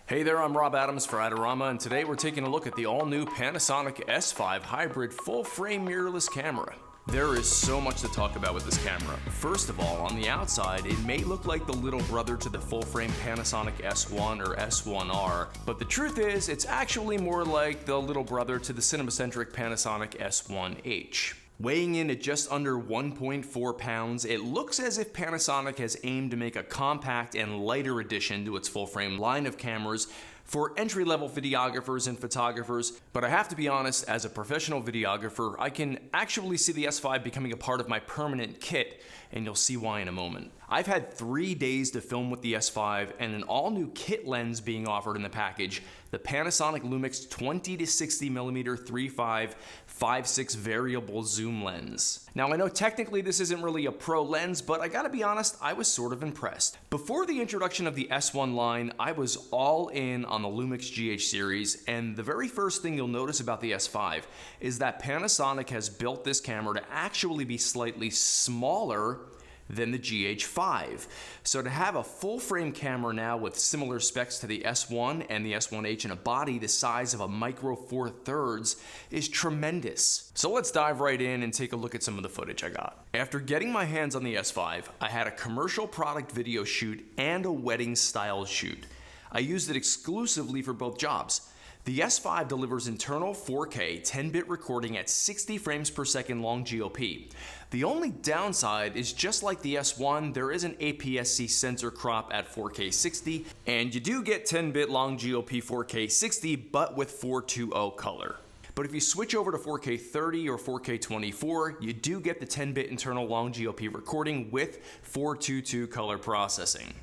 Hey there, I'm Rob Adams for Adorama, and today we're taking a look at the all-new Panasonic S5 hybrid full-frame mirrorless camera. There is so much to talk about with this camera. First of all, on the outside, it may look like the little brother to the full-frame Panasonic S1 or S1R, but the truth is, it's actually more like the little brother to the cinema-centric Panasonic S1H. Weighing in at just under 1.4 pounds, it looks as if Panasonic has aimed to make a compact and lighter addition to its full-frame line of cameras for entry-level videographers and photographers, but I have to be honest, as a professional videographer, I can actually see the S5 becoming a part of my permanent kit, and you'll see why in a moment. I've had 3 days to film with the S5 and an all-new kit lens being offered in the package, the Panasonic LUMIX 20-60mm 3.5/5.6 variable zoom lens. Now I know technically this isn't really a pro lens, but I gotta be honest, I was sort of impressed. Before the introduction of the S1 line, I was all in on the LUMIX GH series, and the very first thing you'll notice about the S5 is that Panasonic has built this camera to actually be slightly smaller than the GH5. So to have a full frame camera now with similar specs to the S1 and the S1H and a body the size of a Micro Four Thirds is tremendous. So let's dive right in and take a look at some of the footage I got. After getting my hands on the S5, I had a commercial product video shoot and a wedding style shoot. I used it exclusively for both jobs. The S5 delivers internal 4K 10-bit recording at 60 frames per second long GOP. The only downside is just like the S1, there is an APS-C sensor crop at 4K 60, and you do get 10-bit long GOP 4K 60, but with 420 color. But if you switch over to 4K 30 or 4K 24, you do get the 10-bit internal long GOP recording with 422 color processing.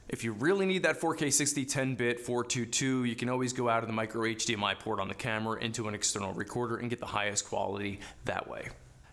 If you really need that 4K 60 10-bit 422, you can always go out of the micro HDMI port on the camera into an external recorder and get the highest quality that way.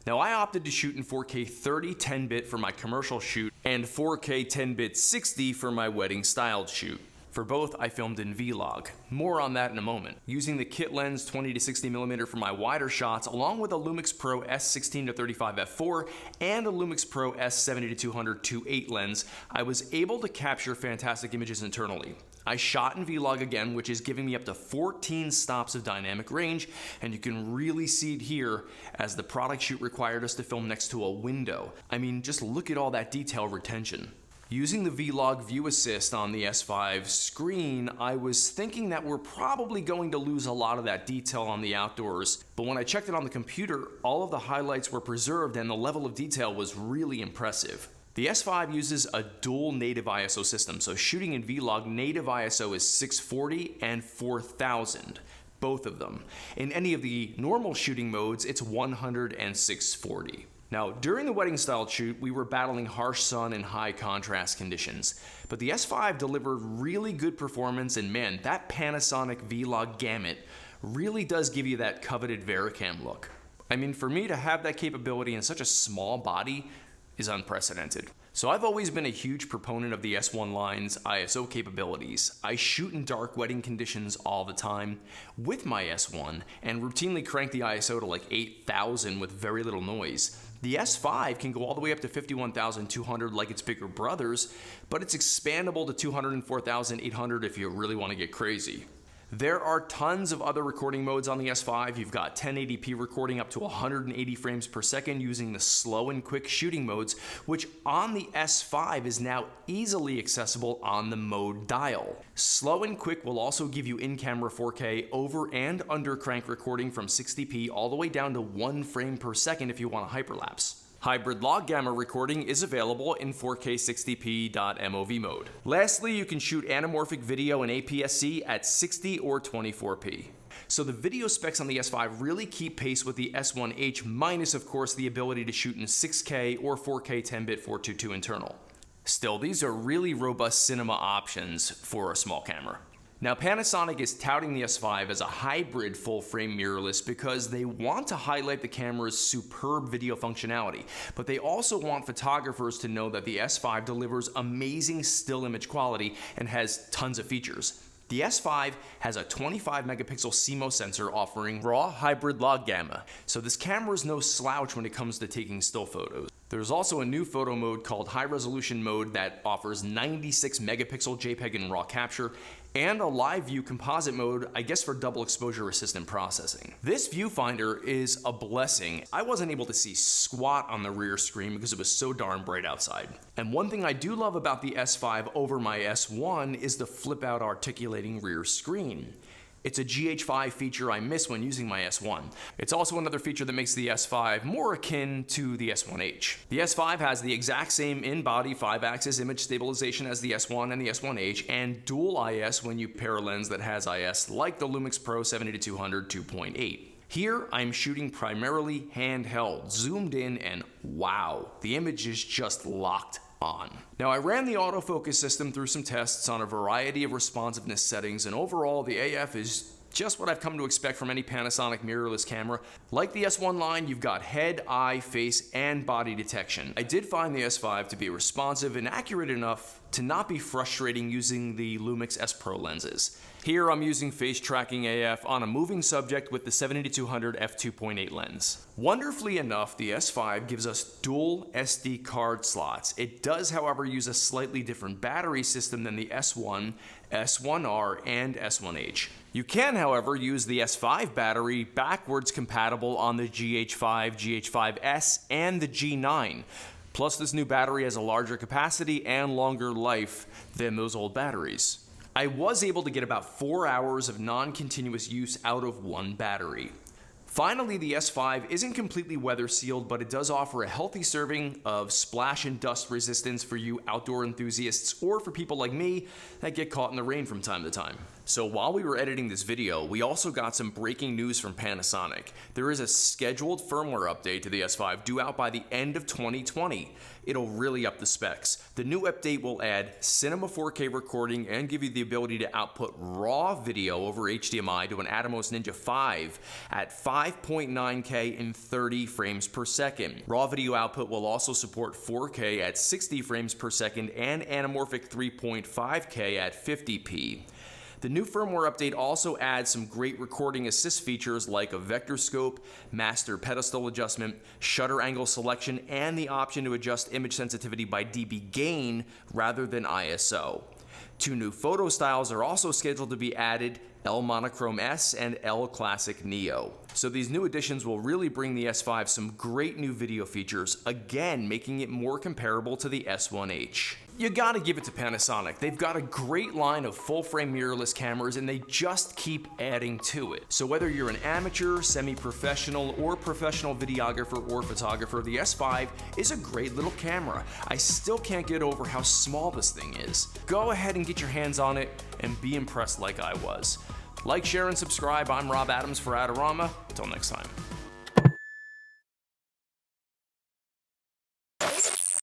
Now I opted to shoot in 4K 30 10-bit for my commercial shoot and 4K 10-bit 60 for my wedding styled shoot. For both, I filmed in vlog. More on that in a moment. Using the kit lens 20-60mm for my wider shots, along with a Lumix Pro S16-35 f4 and a Lumix Pro S70-200 2.8 lens, I was able to capture fantastic images internally. I shot in vlog again, which is giving me up to 14 stops of dynamic range, and you can really see it here as the product shoot required us to film next to a window. I mean, just look at all that detail retention. Using the Vlog View Assist on the S5 screen, I was thinking that we're probably going to lose a lot of that detail on the outdoors, but when I checked it on the computer, all of the highlights were preserved and the level of detail was really impressive. The S5 uses a dual native ISO system, so shooting in Vlog, native ISO is 640 and 4000. Both of them. In any of the normal shooting modes, it's 100 and 640. Now, during the wedding style shoot, we were battling harsh sun and high contrast conditions, but the S5 delivered really good performance, and man, that Panasonic Vlog gamut really does give you that coveted Vericam look. I mean, for me to have that capability in such a small body is unprecedented. So I've always been a huge proponent of the S1 line's ISO capabilities. I shoot in dark wedding conditions all the time with my S1 and routinely crank the ISO to like 8,000 with very little noise. The S5 can go all the way up to 51,200 like its bigger brothers, but it's expandable to 204,800 if you really want to get crazy. There are tons of other recording modes on the S5. You've got 1080p recording up to 180 frames per second using the slow and quick shooting modes, which on the S5 is now easily accessible on the mode dial. Slow and quick will also give you in-camera 4K over and under crank recording from 60p all the way down to 1 frame per second if you want a hyperlapse. Hybrid log gamma recording is available in 4K 60p.mov mode. Lastly, you can shoot anamorphic video in APS-C at 60 or 24p. So the video specs on the S5 really keep pace with the S1H, minus of course the ability to shoot in 6K or 4K 10-bit 422 internal. Still, these are really robust cinema options for a small camera. Now, Panasonic is touting the S5 as a hybrid full-frame mirrorless because they want to highlight the camera's superb video functionality, but they also want photographers to know that the S5 delivers amazing still image quality and has tons of features. The S5 has a 25 megapixel CMOS sensor offering raw hybrid log gamma, so this camera is no slouch when it comes to taking still photos. There's also a new photo mode called high resolution mode that offers 96 megapixel JPEG and raw capture and a live view composite mode, I guess for double exposure assistant processing. This viewfinder is a blessing. I wasn't able to see squat on the rear screen because it was so darn bright outside. And one thing I do love about the S5 over my S1 is the flip out articulating rear screen. It's a GH5 feature I miss when using my S1. It's also another feature that makes the S5 more akin to the S1H. The S5 has the exact same in-body 5-axis image stabilization as the S1 and the S1H, and dual IS when you pair a lens that has IS like the Lumix Pro 70-200 2.8. Here, I'm shooting primarily handheld, zoomed in, and wow, the image is just locked on. Now, I ran the autofocus system through some tests on a variety of responsiveness settings, and overall the AF is just what I've come to expect from any Panasonic mirrorless camera. Like the S1 line, you've got head, eye, face, and body detection. I did find the S5 to be responsive and accurate enough to not be frustrating using the Lumix S Pro lenses. Here I'm using face tracking AF on a moving subject with the 70-200 f2.8 lens. Wonderfully enough, the S5 gives us dual SD card slots. It does, however, use a slightly different battery system than the S1, S1R, and S1H. You can, however, use the S5 battery backwards compatible on the GH5, GH5S, and the G9. Plus, this new battery has a larger capacity and longer life than those old batteries. I was able to get about 4 hours of non-continuous use out of one battery. Finally, the S5 isn't completely weather sealed, but it does offer a healthy serving of splash and dust resistance for you outdoor enthusiasts or for people like me that get caught in the rain from time to time. So while we were editing this video, we also got some breaking news from Panasonic. There is a scheduled firmware update to the S5 due out by the end of 2020. It'll really up the specs. The new update will add Cinema 4K recording and give you the ability to output raw video over HDMI to an Atomos Ninja 5 at 5.9K in 30 frames per second. Raw video output will also support 4K at 60 frames per second and Anamorphic 3.5K at 50p. The new firmware update also adds some great recording assist features like a vector scope, master pedestal adjustment, shutter angle selection, and the option to adjust image sensitivity by dB gain rather than ISO. 2 new photo styles are also scheduled to be added, L Monochrome S and L Classic Neo. So these new additions will really bring the S5 some great new video features, again making it more comparable to the S1H. You gotta give it to Panasonic. They've got a great line of full-frame mirrorless cameras and they just keep adding to it. So whether you're an amateur, semi-professional, or professional videographer or photographer, the S5 is a great little camera. I still can't get over how small this thing is. Go ahead and get your hands on it and be impressed like I was. Like, share, and subscribe. I'm Rob Adams for Adorama. Until next time.